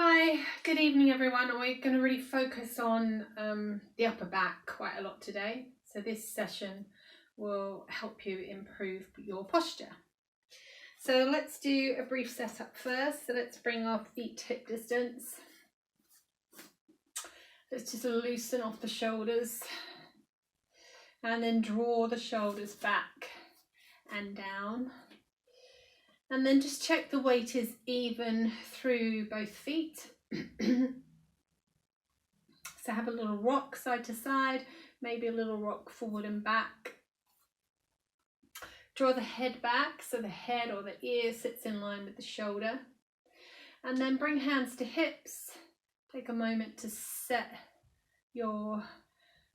Hi, good evening everyone. We're going to really focus on the upper back quite a lot today. So this session will help you improve your posture. So let's do a brief setup first. So let's bring our feet hip distance. Let's just loosen off the shoulders and then draw the shoulders back and down. And then just check the weight is even through both feet. So have a little rock side to side, maybe a little rock forward and back. Draw the head back so the head or the ear sits in line with the shoulder. And then bring hands to hips. Take a moment to set your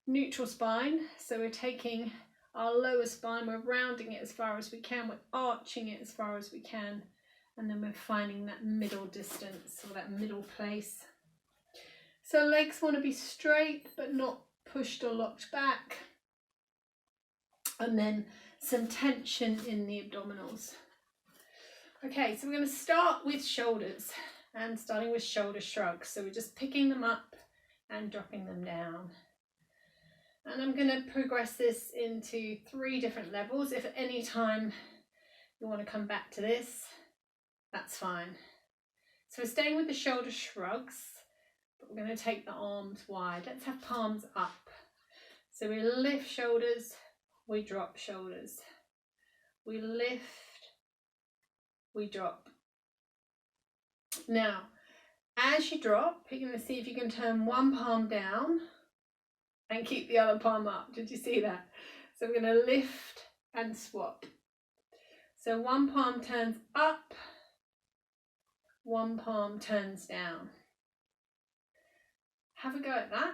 neutral spine. So we're taking our lower spine, we're rounding it as far as we can, we're arching it as far as we can, and then we're finding that middle distance or that middle place. So legs want to be straight but not pushed or locked back, and then some tension in the abdominals. Okay, so we're going to start with shoulders and starting with shoulder shrugs. So we're just picking them up and dropping them down. And I'm going to progress this into 3 different levels. If at any time you want to come back to this, that's fine. So we're staying with the shoulder shrugs, but we're going to take the arms wide. Let's have palms up. So we lift shoulders, we drop shoulders. We lift, we drop. Now, as you drop, you're going to see if you can turn one palm down and keep the other palm up. Did you see that? So we're going to lift and swap. So one palm turns up, one palm turns down. Have a go at that.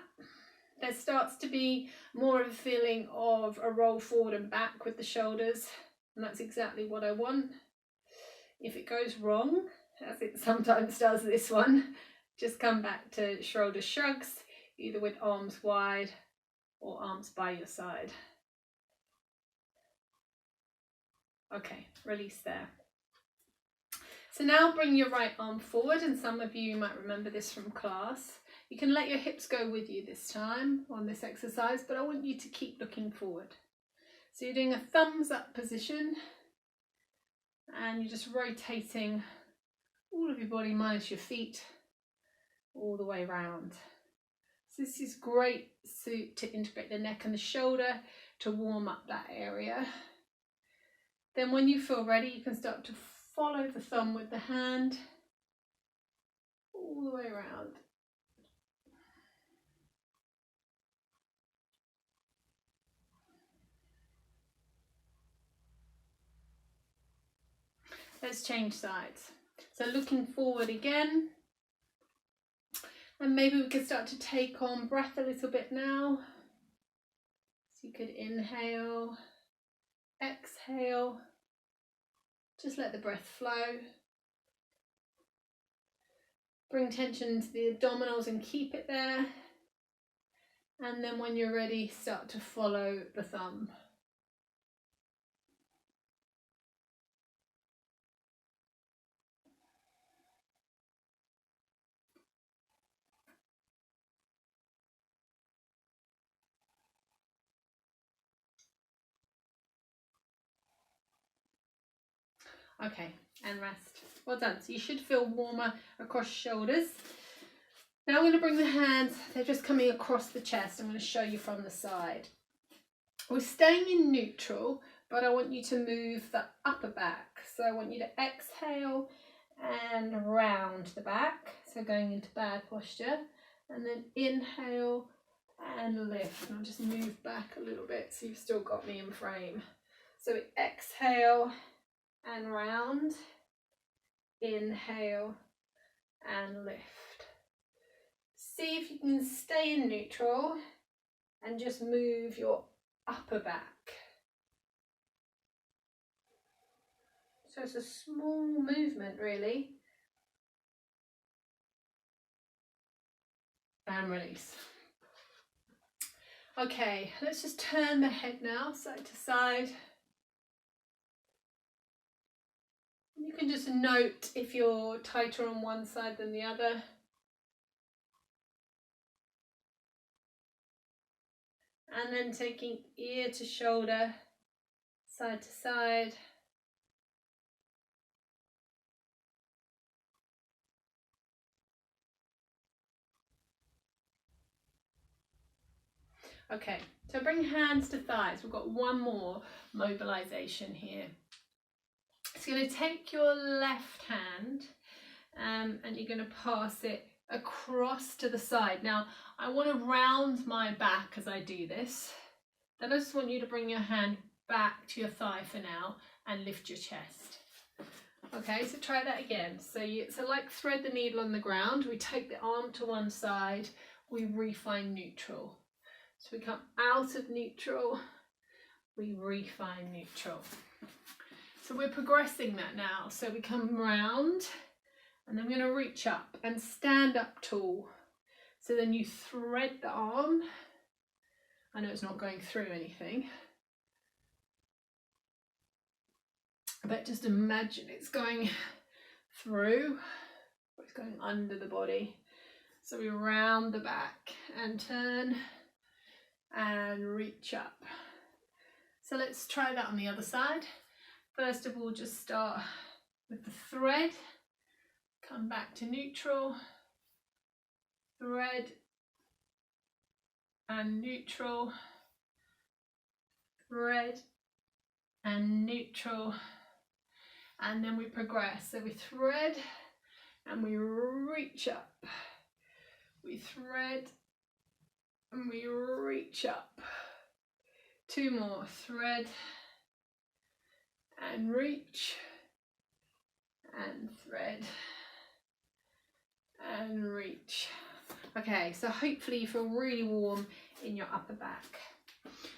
There starts to be more of a feeling of a roll forward and back with the shoulders, and that's exactly what I want. If it goes wrong, as it sometimes does this one, just come back to shoulder shrugs, either with arms wide or arms by your side. Okay, release there. So now bring your right arm forward, and some of you might remember this from class. You can let your hips go with you this time on this exercise, but I want you to keep looking forward. So you're doing a thumbs up position, and you're just rotating all of your body minus your feet all the way around. So this is great to integrate the neck and the shoulder to warm up that area. Then when you feel ready, you can start to follow the thumb with the hand all the way around. Let's change sides. So looking forward again. And maybe we could start to take on breath a little bit now. So you could inhale, exhale, just let the breath flow. Bring tension to the abdominals and keep it there. And then when you're ready, start to follow the thumb. Okay, and rest. Well done. So you should feel warmer across shoulders. Now I'm going to bring the hands, they're just coming across the chest. I'm going to show you from the side. We're staying in neutral, but I want you to move the upper back. So I want you to exhale and round the back. So going into bad posture, and then inhale and lift. And I'll just move back a little bit so you've still got me in frame. So exhale and round, inhale and lift. See if you can stay in neutral and just move your upper back. So it's a small movement really. And release. Okay, let's just turn the head now side to side. You can just note if you're tighter on one side than the other. And then taking ear to shoulder, side to side. Okay, so bring hands to thighs. We've got one more mobilization here. So you're going to take your left hand and you're going to pass it across to the side. Now, I want to round my back as I do this. Then I just want you to bring your hand back to your thigh for now and lift your chest. Okay, so try that again. So like thread the needle on the ground. We take the arm to one side, we refine neutral. So we come out of neutral, we refine neutral. So we're progressing that now. So we come round and then we're going to reach up and stand up tall. So then you thread the arm. I know it's not going through anything, but just imagine it's going through, or it's going under the body. So we round the back and turn and reach up. So let's try that on the other side. First of all, just start with the thread, come back to neutral, thread and neutral, thread and neutral, and then we progress. So we thread and we reach up, we thread and we reach up. Two more, thread and reach and thread and reach. Okay, so hopefully you feel really warm in your upper back.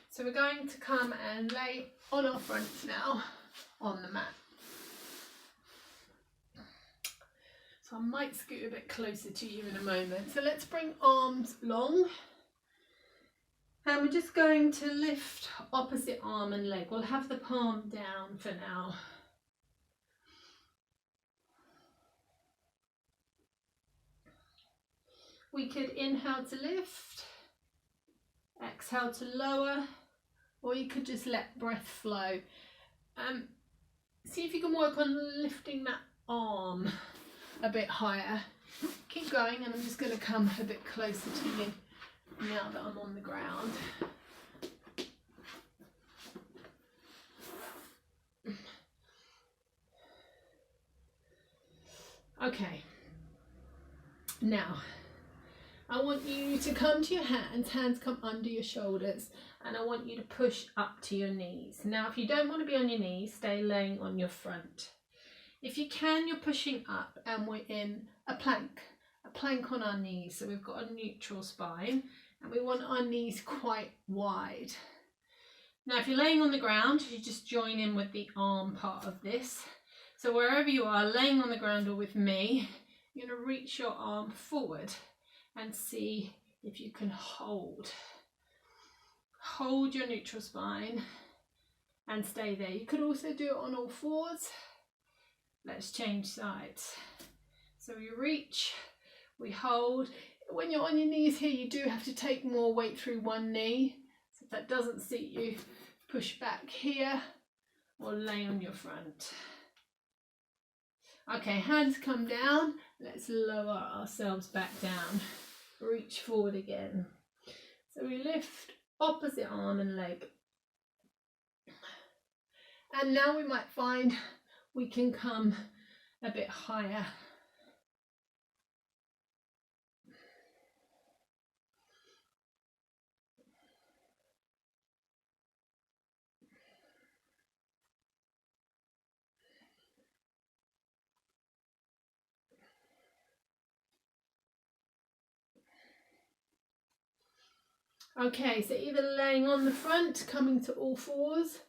So we're going to come and lay on our fronts now on the mat. So I might scoot a bit closer to you in a moment. So let's bring arms long. And we're just going to lift opposite arm and leg. We'll have the palm down for now. We could inhale to lift, exhale to lower, or you could just let breath flow. See if you can work on lifting that arm a bit higher. Keep going, and I'm just going to come a bit closer to you now that I'm on the ground. Okay, now I want you to come to your hands come under your shoulders, and I want you to push up to your knees. Now, if you don't want to be on your knees, stay laying on your front. If you can, you're pushing up, and we're in a plank on our knees. So we've got a neutral spine, and we want our knees quite wide. Now, if you're laying on the ground, you just join in with the arm part of this. So wherever you are, laying on the ground or with me, you're going to reach your arm forward and see if you can hold your neutral spine and stay there. You could also do it on all fours. Let's change sides. So we reach, we hold. When you're on your knees here, you do have to take more weight through one knee. So if that doesn't suit you, push back here or lay on your front. Okay, hands come down. Let's lower ourselves back down. Reach forward again. So we lift opposite arm and leg. And now we might find we can come a bit higher. Okay, so either laying on the front, coming to all fours,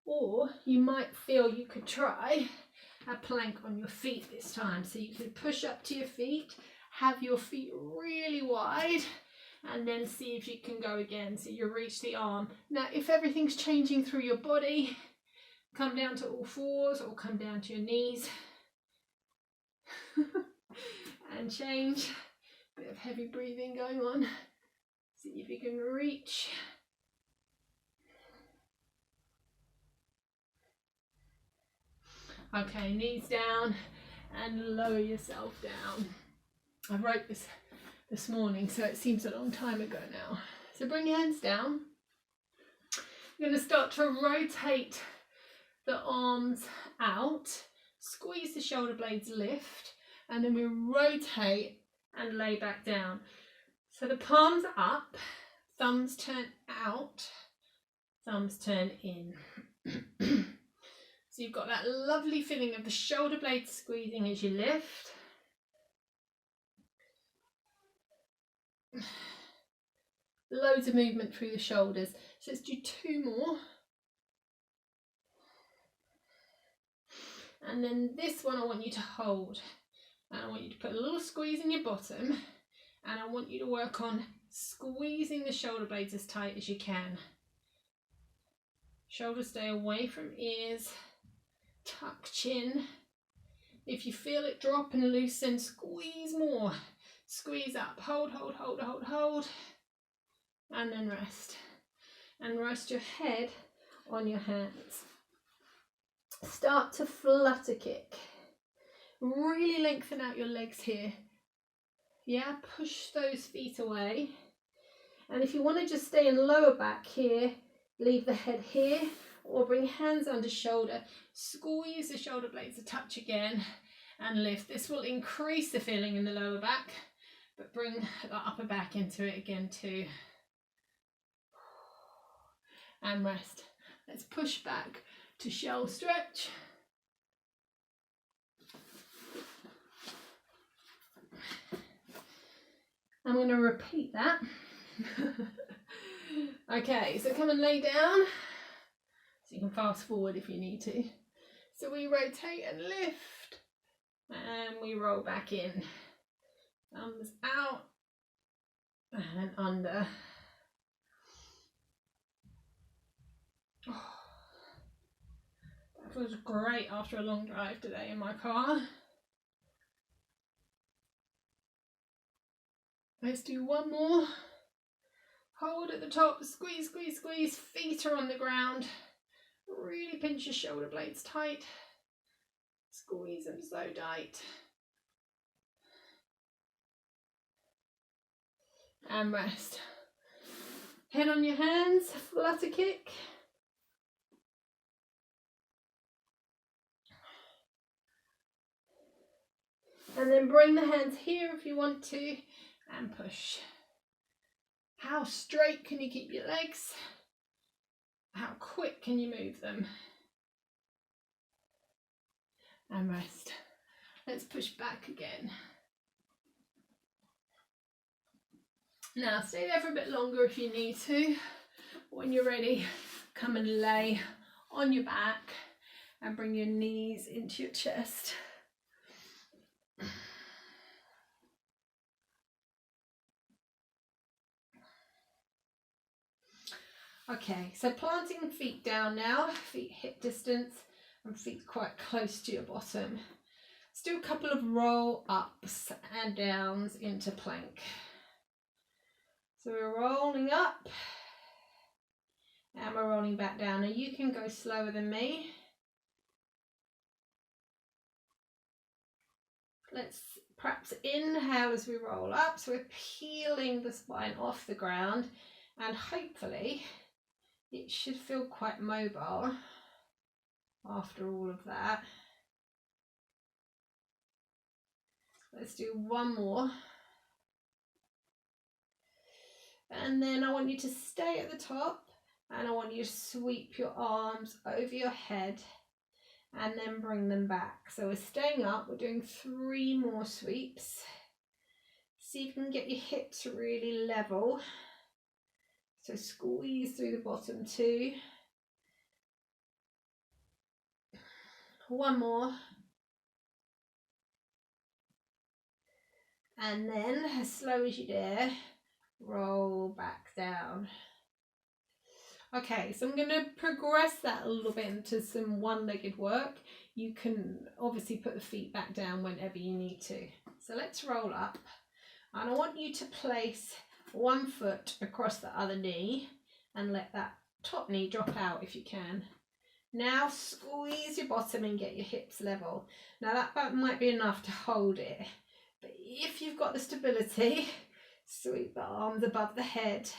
or you might feel you could try a plank on your feet this time. So you could push up to your feet, have your feet really wide, and then see if you can go again. So you reach the arm. Now, if everything's changing through your body, come down to all fours or come down to your knees and change. Bit of heavy breathing going on. See if you can reach Okay, knees down and lower yourself down. I wrote this morning, so it seems a long time ago now. So bring your hands down. You're going to start to rotate the arms out, squeeze the shoulder blades, lift, and then we rotate and lay back down. So the palms up, thumbs turn out, thumbs turn in. So you've got that lovely feeling of the shoulder blades squeezing as you lift. Loads of movement through the shoulders. So let's do 2 more. And then this one I want you to hold. And I want you to put a little squeeze in your bottom. And I want you to work on squeezing the shoulder blades as tight as you can. Shoulders stay away from ears. Tuck chin. If you feel it drop and loosen, squeeze more. Squeeze up. Hold, hold, hold, hold, hold. And then rest. And rest your head on your hands. Start to flutter kick. Really lengthen out your legs here. Yeah, push those feet away. And if you want to just stay in lower back here, leave the head here, or bring hands under shoulder. Squeeze the shoulder blades a touch again and lift. This will increase the feeling in the lower back, but bring the upper back into it again too. And rest. Let's push back to shell stretch. I'm going to repeat that. Okay, so come and lay down. So you can fast forward if you need to. So we rotate and lift. And we roll back in. Thumbs out and under. Oh, that feels great after a long drive today in my car. Let's do 1 more. Hold at the top, squeeze, squeeze, squeeze. Feet are on the ground. Really pinch your shoulder blades tight. Squeeze them so tight. And rest. Head on your hands, flutter kick. And then bring the hands here if you want to and push. How straight can you keep your legs? How quick can you move them? And rest. Let's push back again. Now stay there for a bit longer if you need to. When you're ready, come and lay on your back and bring your knees into your chest. Okay, so planting feet down now, feet hip distance and feet quite close to your bottom. Let's do a couple of roll ups and downs into plank. So we're rolling up and we're rolling back down. Now you can go slower than me. Let's perhaps inhale as we roll up. So we're peeling the spine off the ground and hopefully it should feel quite mobile after all of that. Let's do 1 more. And then I want you to stay at the top and I want you to sweep your arms over your head and then bring them back. So we're staying up, we're doing 3 more sweeps. See if you can get your hips really level. So squeeze through the bottom 2. 1 more. And then as slow as you dare, roll back down. Okay, so I'm going to progress that a little bit into some one-legged work. You can obviously put the feet back down whenever you need to. So let's roll up. And I want you to place 1 foot across the other knee and let that top knee drop out if you can. Now squeeze your bottom and get your hips level. Now that might be enough to hold it, but if you've got the stability, sweep the arms above the head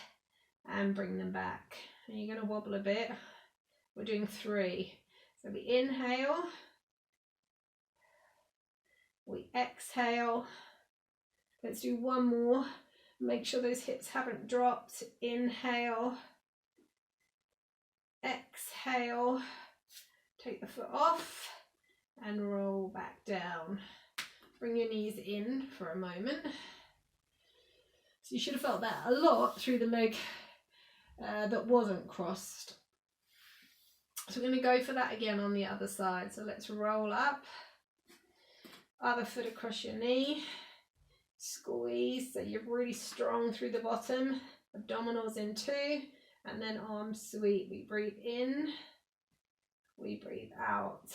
and bring them back. And you're going to wobble a bit. We're doing 3. So we inhale, we exhale. Let's do one more. Make sure those hips haven't dropped. Inhale, exhale, take the foot off and roll back down. Bring your knees in for a moment. So you should have felt that a lot through the leg that wasn't crossed. So we're going to go for that again on the other side. So let's roll up, other foot across your knee, squeeze so you're really strong through the bottom, abdominals in 2, and then arms sweep. We breathe in, we breathe out,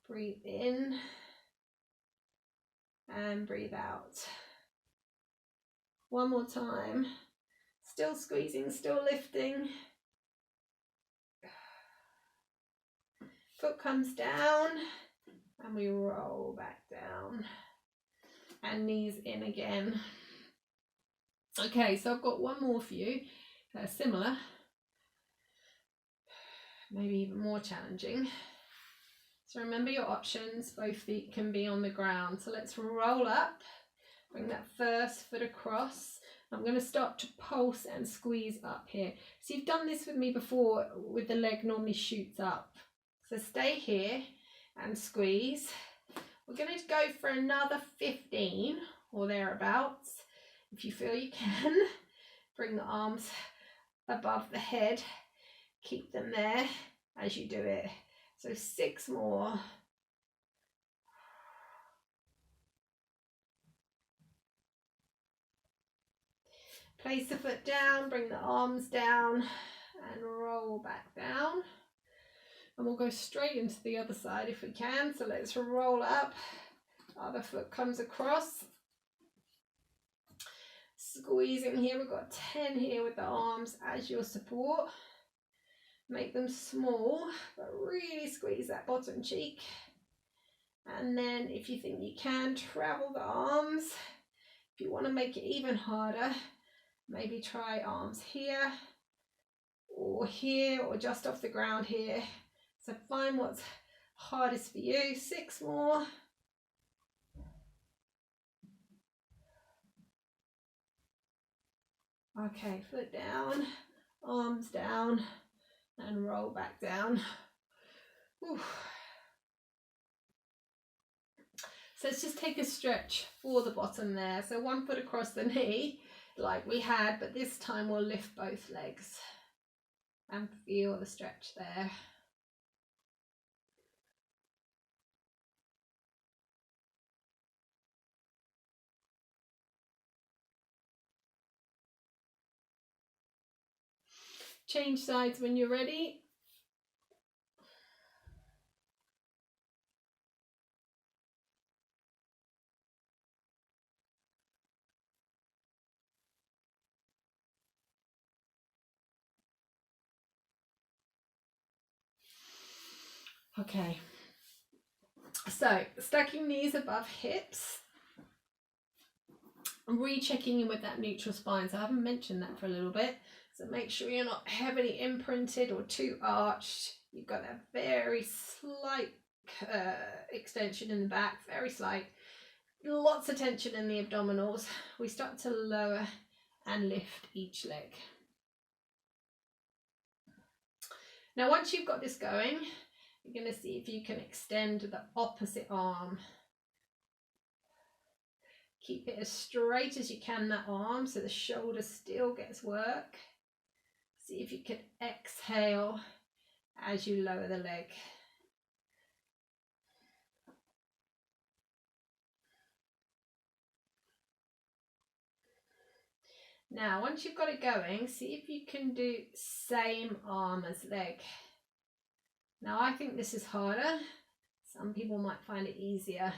breathe in and breathe out. One more time, still squeezing, still lifting. Foot comes down and we roll back down and knees in again. Okay, so I've got one more for you, similar, maybe even more challenging. So remember your options, both feet can be on the ground. So let's roll up, bring that first foot across. I'm going to start to pulse and squeeze up here. So you've done this with me before, with the leg normally shoots up. So stay here and squeeze. We're going to go for another 15 or thereabouts. If you feel you can, bring the arms above the head. Keep them there as you do it. So 6 more. Place the foot down, bring the arms down and roll back down. And we'll go straight into the other side if we can. So let's roll up, other foot comes across. Squeezing here, we've got 10 here with the arms as your support. Make them small, but really squeeze that bottom cheek. And then if you think you can, travel the arms. If you want to make it even harder, maybe try arms here or just off the ground here. So find what's hardest for you. 6 more. Okay, foot down, arms down, and roll back down. Whew. So let's just take a stretch for the bottom there. So 1 foot across the knee like we had, but this time we'll lift both legs and feel the stretch there. Change sides when you're ready. Okay, so stacking knees above hips, rechecking in with that neutral spine. So I haven't mentioned that for a little bit. So make sure you're not heavily imprinted or too arched. You've got a very slight extension in the back, very slight. Lots of tension in the abdominals. We start to lower and lift each leg. Now once you've got this going, you're going to see if you can extend the opposite arm. Keep it as straight as you can, that arm, so the shoulder still gets work. See if you can exhale as you lower the leg. Now, once you've got it going, see if you can do same arm as leg. Now, I think this is harder. Some people might find it easier.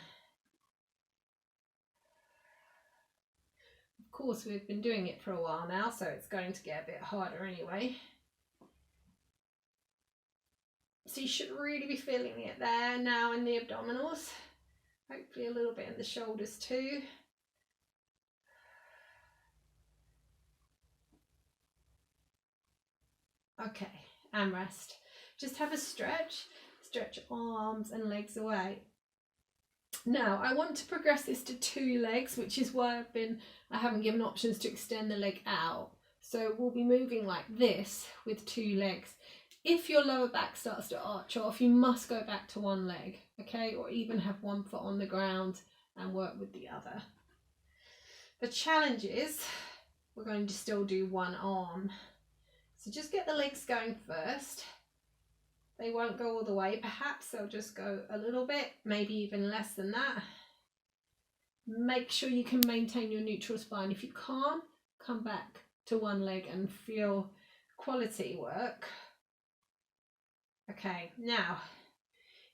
Of course, we've been doing it for a while now, so it's going to get a bit harder anyway. So you should really be feeling it there now in the abdominals. Hopefully a little bit in the shoulders too. Okay, and rest. Just have a stretch. Stretch arms and legs away. Now I want to progress this to 2 legs, which is why I haven't given options to extend the leg out. So we'll be moving like this with 2 legs. If your lower back starts to arch off, you must go back to 1 leg, okay? Or even have 1 foot on the ground and work with the other. The challenge is we're going to still do 1 arm. So just get the legs going first. They won't go all the way, perhaps they'll just go a little bit, maybe even less than that. Make sure you can maintain your neutral spine. If you can't, come back to 1 leg and feel quality work. Okay, now,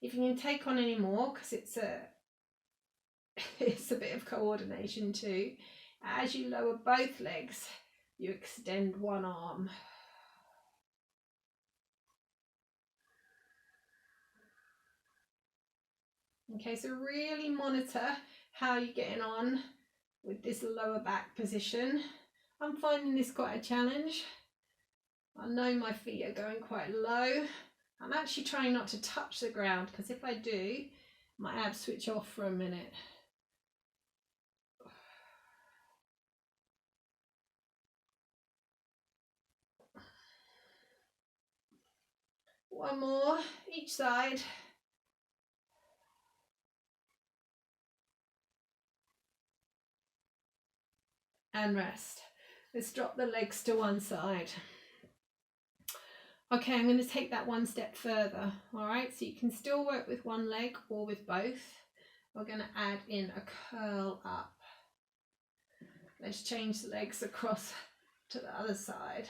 if you can take on any more, because it's a bit of coordination too, as you lower both legs, you extend 1 arm. Okay, so really monitor how you're getting on with this lower back position. I'm finding this quite a challenge. I know my feet are going quite low. I'm actually trying not to touch the ground, because if I do, my abs switch off for a minute. One more, each side. And rest. Let's drop the legs to one side. Okay, I'm going to take that 1 step further. All right, so you can still work with 1 leg or with both. We're going to add in a curl up. Let's change the legs across to the other side.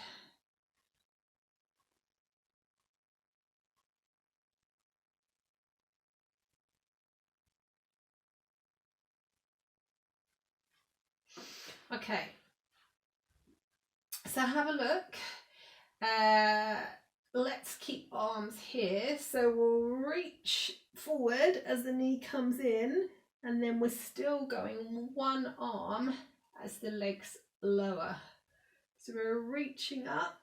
Okay, so have a look. Let's keep arms here. So we'll reach forward as the knee comes in, and then we're still going 1 arm as the legs lower. So we're reaching up.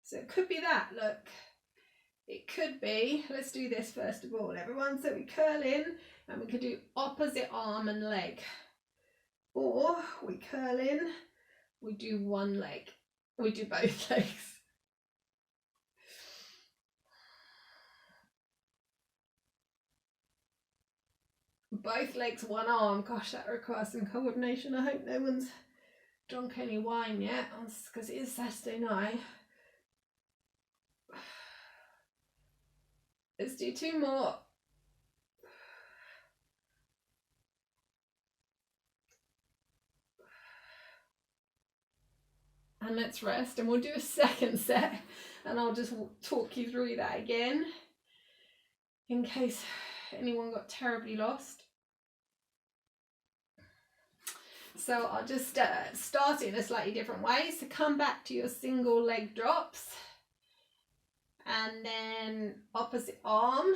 So it could be that, look. It could be, let's do this first of all, everyone. So we curl in and we could do opposite arm and leg. Or we curl in, we do 1 leg. We do both legs. Both legs, 1 arm. Gosh, that requires some coordination. I hope no one's drunk any wine yet, because it is Saturday night. Let's do 2 more. And let's rest, and we'll do a second set, and I'll just talk you through that again in case anyone got terribly lost. So I'll just start it in a slightly different way. So come back to your single leg drops, and then opposite arm.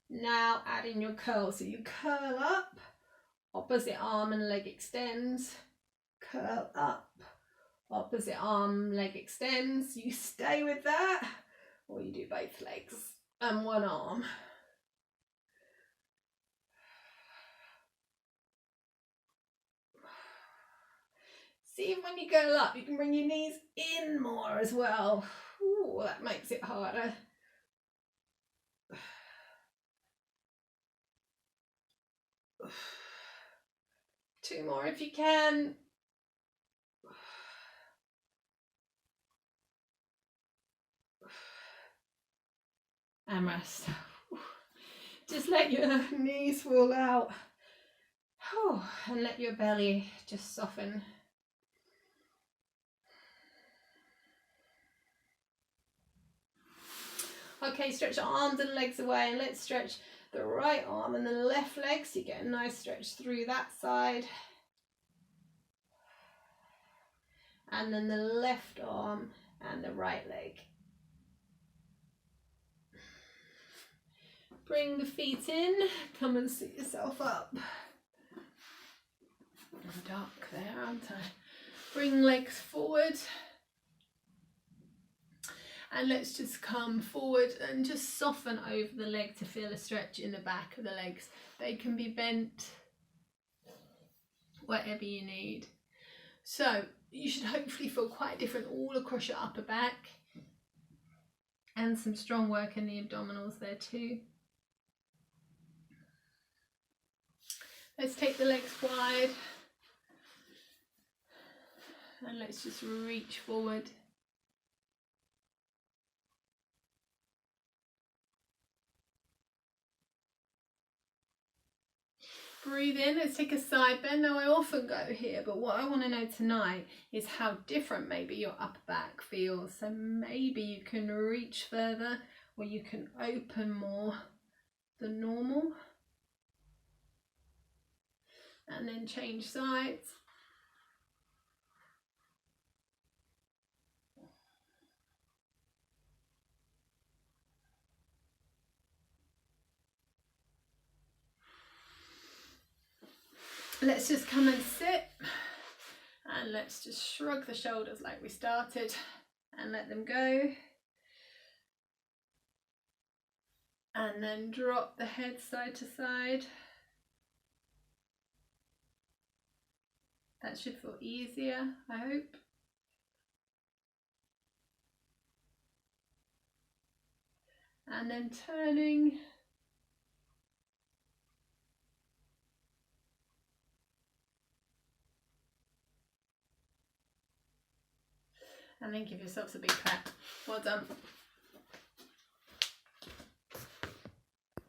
Now add in your curl. So you curl up, opposite arm and leg extends, curl up, opposite arm, leg extends. You stay with that, or you do both legs and 1 arm. See, when you curl up, you can bring your knees in more as well. Ooh, that makes it harder. Two more if you can. And rest. Just let your knees fall out. And let your belly just soften. Okay, stretch your arms and legs away, and let's stretch the right arm and the left leg, so you get a nice stretch through that side. And then the left arm and the right leg. Bring the feet in, come and sit yourself up. I'm dark there, aren't I? Bring legs forward. And let's just come forward and just soften over the leg to feel a stretch in the back of the legs. They can be bent, whatever you need. So you should hopefully feel quite different all across your upper back. And some strong work in the abdominals there too. Let's take the legs wide. And let's just reach forward. Breathe in, let's take a side bend. Now I often go here, but what I want to know tonight is how different maybe your upper back feels. So maybe you can reach further or you can open more than normal. And then change sides. Let's just come and sit, and let's just shrug the shoulders like we started and let them go. And then drop the head side to side. That should feel easier, I hope. And then turning. And then give yourselves a big clap. Well done.